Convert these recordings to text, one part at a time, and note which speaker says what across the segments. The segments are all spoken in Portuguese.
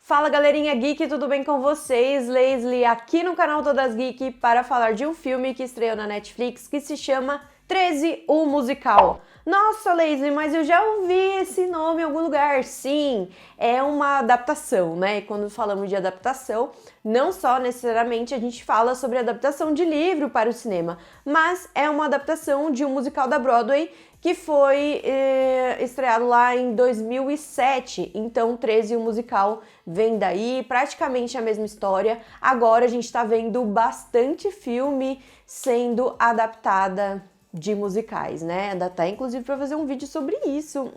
Speaker 1: Fala galerinha geek, tudo bem com vocês? Leslie aqui no canal Todas Geek para falar de um filme que estreou na Netflix que se chama 13, o Musical. Nossa, Leslie, mas eu já ouvi esse nome em algum lugar. Sim, é uma adaptação, né? E quando falamos de adaptação, não só necessariamente a gente fala sobre adaptação de livro para o cinema, mas é uma adaptação de um musical da Broadway que foi estreado lá em 2007. Então, 13, o musical vem daí, praticamente a mesma história. Agora a gente tá vendo bastante filme sendo adaptada de musicais, né? Dá até inclusive para fazer um vídeo sobre isso.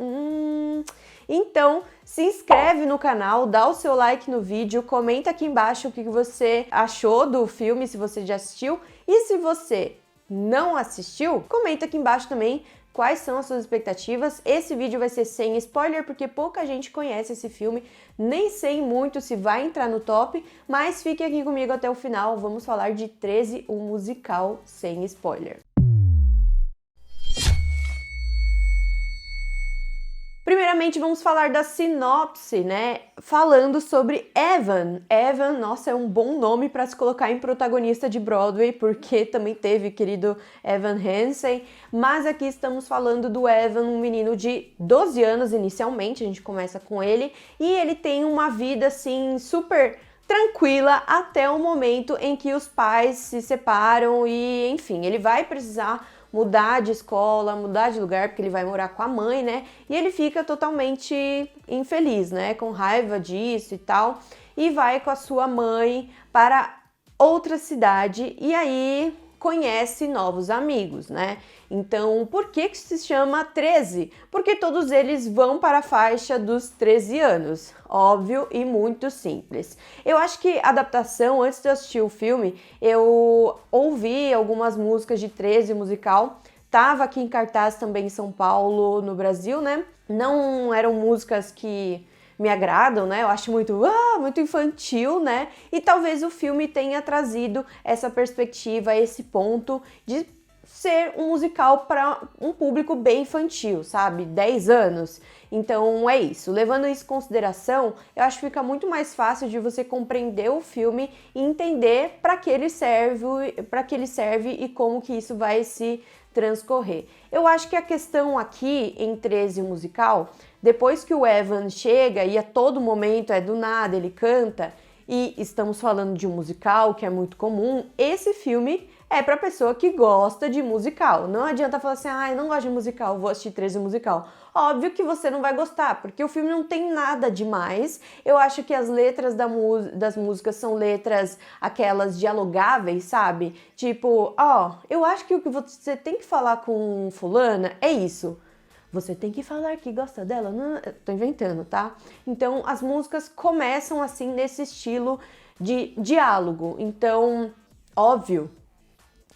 Speaker 1: Então, se inscreve no canal, dá o seu like no vídeo, comenta aqui embaixo o que você achou do filme, se você já assistiu. E se você não assistiu, comenta aqui embaixo também quais são as suas expectativas. Esse vídeo vai ser sem spoiler, porque pouca gente conhece esse filme, nem sei muito se vai entrar no top, mas fique aqui comigo até o final, vamos falar de 13, um musical sem spoiler. Primeiramente, vamos falar da sinopse, né? Falando sobre Evan. Evan, nossa, é um bom nome para se colocar em protagonista de Broadway, porque também teve querido Evan Hansen. Mas aqui estamos falando do Evan, um menino de 12 anos inicialmente, a gente começa com ele. E ele tem uma vida, assim, super tranquila até o momento em que os pais se separam e, enfim, ele vai precisar mudar de escola, mudar de lugar, porque ele vai morar com a mãe, né? E ele fica totalmente infeliz, né? Com raiva disso e tal. E vai com a sua mãe para outra cidade e aí conhece novos amigos, né? Então, por que se chama 13? Porque todos eles vão para a faixa dos 13 anos. Óbvio e muito simples. Eu acho que a adaptação, antes de eu assistir o filme, eu ouvi algumas músicas de 13 musical. Tava aqui em cartaz também em São Paulo, no Brasil, né? Não eram músicas que me agradam, né? Eu acho muito infantil, né? E talvez o filme tenha trazido essa perspectiva, esse ponto de ser um musical para um público bem infantil, sabe? 10 anos. Então é isso. Levando isso em consideração, eu acho que fica muito mais fácil de você compreender o filme e entender para que ele serve e como que isso vai se transcorrer. Eu acho que a questão aqui em 13 musical, depois que o Evan chega e a todo momento do nada ele canta, e estamos falando de um musical que é muito comum, esse filme é pra pessoa que gosta de musical. Não adianta falar assim, eu não gosto de musical, vou assistir 13 musical. Óbvio que você não vai gostar, porque o filme não tem nada demais. Eu acho que as letras das músicas são letras aquelas dialogáveis, sabe? Tipo, eu acho que o que você tem que falar com fulana é isso. Você tem que falar que gosta dela. Não, tô inventando, tá? Então, as músicas começam assim, nesse estilo de diálogo. Então, óbvio,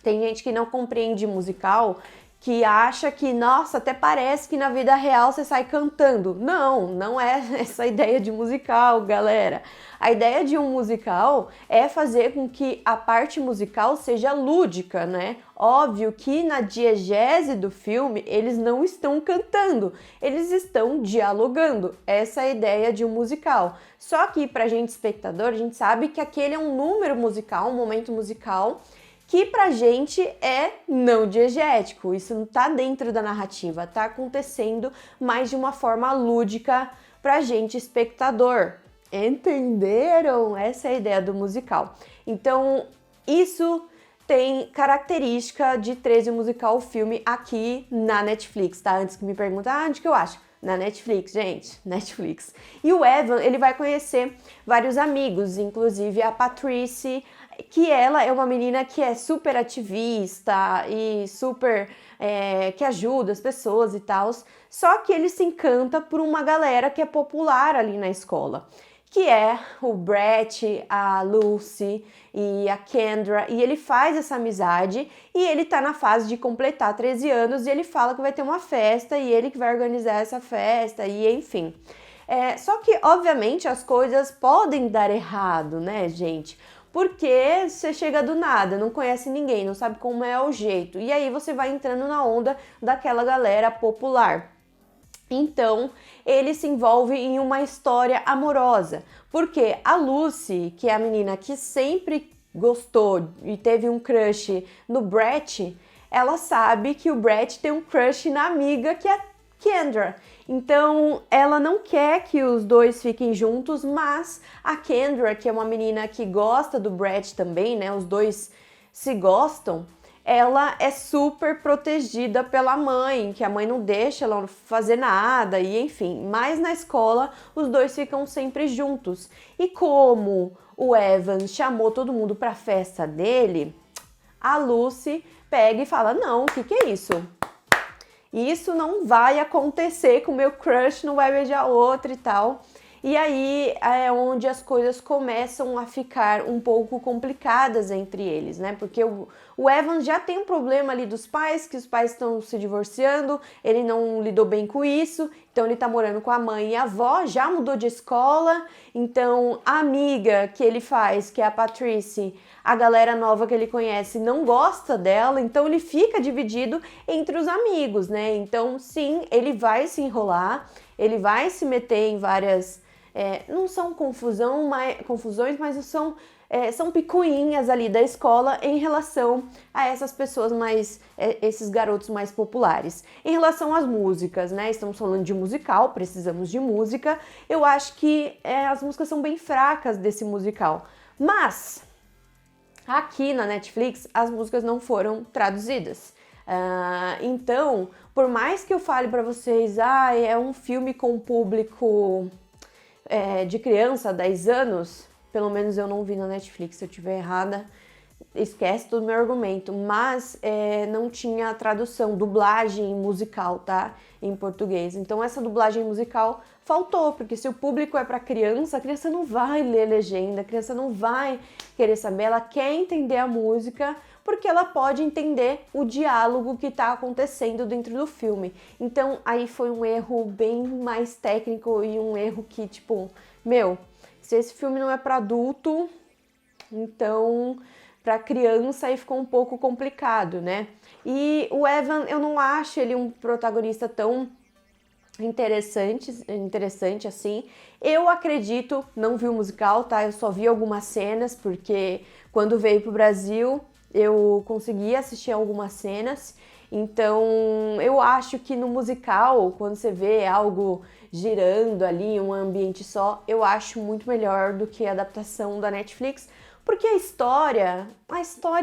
Speaker 1: tem gente que não compreende musical, que acha que, nossa, até parece que na vida real você sai cantando. Não, não é essa a ideia de musical, galera. A ideia de um musical é fazer com que a parte musical seja lúdica, né? Óbvio que na diegese do filme eles não estão cantando, eles estão dialogando. Essa é a ideia de um musical. Só que pra gente espectador, a gente sabe que aquele é um número musical, um momento musical, que pra gente é não diegético, isso não tá dentro da narrativa, tá acontecendo mais de uma forma lúdica pra gente espectador. Entenderam? Essa é a ideia do musical. Então, isso tem característica de 13 musical, o filme aqui na Netflix, tá? Antes que me perguntem, onde que eu acho? Na Netflix, gente, Netflix. E o Evan, ele vai conhecer vários amigos, inclusive a Patrice, que ela é uma menina que é super ativista e super que ajuda as pessoas e tal. Só que ele se encanta por uma galera que é popular ali na escola, que é o Brett, a Lucy e a Kendra, e ele faz essa amizade e ele tá na fase de completar 13 anos e ele fala que vai ter uma festa e ele que vai organizar essa festa e enfim. Só que, obviamente, as coisas podem dar errado, né, gente? Porque você chega do nada, não conhece ninguém, não sabe como é o jeito, e aí você vai entrando na onda daquela galera popular. Então, ele se envolve em uma história amorosa, Porque a Lucy, que é a menina que sempre gostou e teve um crush no Brett, ela sabe que o Brett tem um crush na amiga que é a Kendra. Então, ela não quer que os dois fiquem juntos, mas a Kendra, que é uma menina que gosta do Brett também, né? Os dois se gostam. Ela é super protegida pela mãe, que a mãe não deixa ela fazer nada e enfim. Mas na escola, os dois ficam sempre juntos. E como o Evan chamou todo mundo para a festa dele, a Lucy pega e fala: não, o que é isso? Isso não vai acontecer com o meu crush, não vai beijar outro e tal. E aí é onde as coisas começam a ficar um pouco complicadas entre eles, né? Porque o Evan já tem um problema ali dos pais, que os pais estão se divorciando, ele não lidou bem com isso, então ele tá morando com a mãe e a avó, já mudou de escola, então a amiga que ele faz, que é a Patrice, a galera nova que ele conhece não gosta dela, então ele fica dividido entre os amigos, né? Então sim, ele vai se enrolar, ele vai se meter em várias... não são confusões, mas são picuinhas ali da escola em relação a essas pessoas mais, esses garotos mais populares. Em relação às músicas, né? Estamos falando de musical, precisamos de música. Eu acho que as músicas são bem fracas desse musical. Mas, aqui na Netflix, as músicas não foram traduzidas. Então, por mais que eu fale pra vocês, é um filme com público... de criança, 10 anos, pelo menos eu não vi na Netflix, se eu estiver errada, esquece todo o meu argumento, mas não tinha tradução, dublagem musical, tá? Em português. Então essa dublagem musical faltou, porque se o público é para criança, a criança não vai ler legenda, a criança não vai querer saber, ela quer entender a música, porque ela pode entender o diálogo que está acontecendo dentro do filme. Então, aí foi um erro bem mais técnico e um erro que, tipo, se esse filme não é para adulto, então, para criança aí ficou um pouco complicado, né? E o Evan, eu não acho ele um protagonista tão interessante assim. Eu acredito, não vi o musical, tá? Eu só vi algumas cenas, porque quando veio pro Brasil... eu consegui assistir algumas cenas, então eu acho que no musical, quando você vê algo girando ali, um ambiente só, eu acho muito melhor do que a adaptação da Netflix, porque a história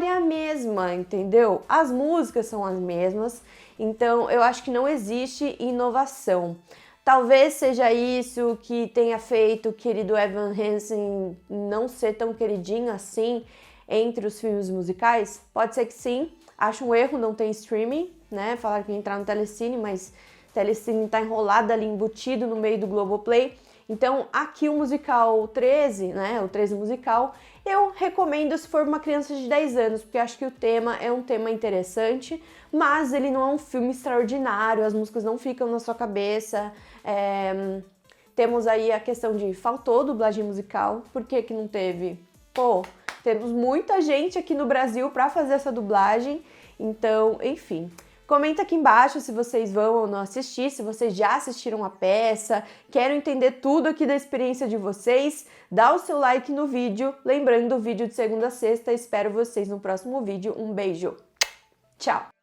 Speaker 1: é a mesma, entendeu? As músicas são as mesmas, então eu acho que não existe inovação. Talvez seja isso que tenha feito o querido Evan Hansen não ser tão queridinho assim entre os filmes musicais? Pode ser que sim, acho um erro não ter streaming, né? Falaram que ia entrar no Telecine, mas o Telecine tá enrolado ali, embutido no meio do Globoplay. Então, aqui o musical 13, né? O 13 musical, eu recomendo se for uma criança de 10 anos, porque acho que o tema é um tema interessante, mas ele não é um filme extraordinário, as músicas não ficam na sua cabeça. Temos aí a questão de faltou dublagem musical, por que que não teve? Temos muita gente aqui no Brasil para fazer essa dublagem, então, enfim. Comenta aqui embaixo se vocês vão ou não assistir, se vocês já assistiram a peça, quero entender tudo aqui da experiência de vocês. Dá o seu like no vídeo, lembrando o vídeo de segunda a sexta, espero vocês no próximo vídeo. Um beijo, tchau!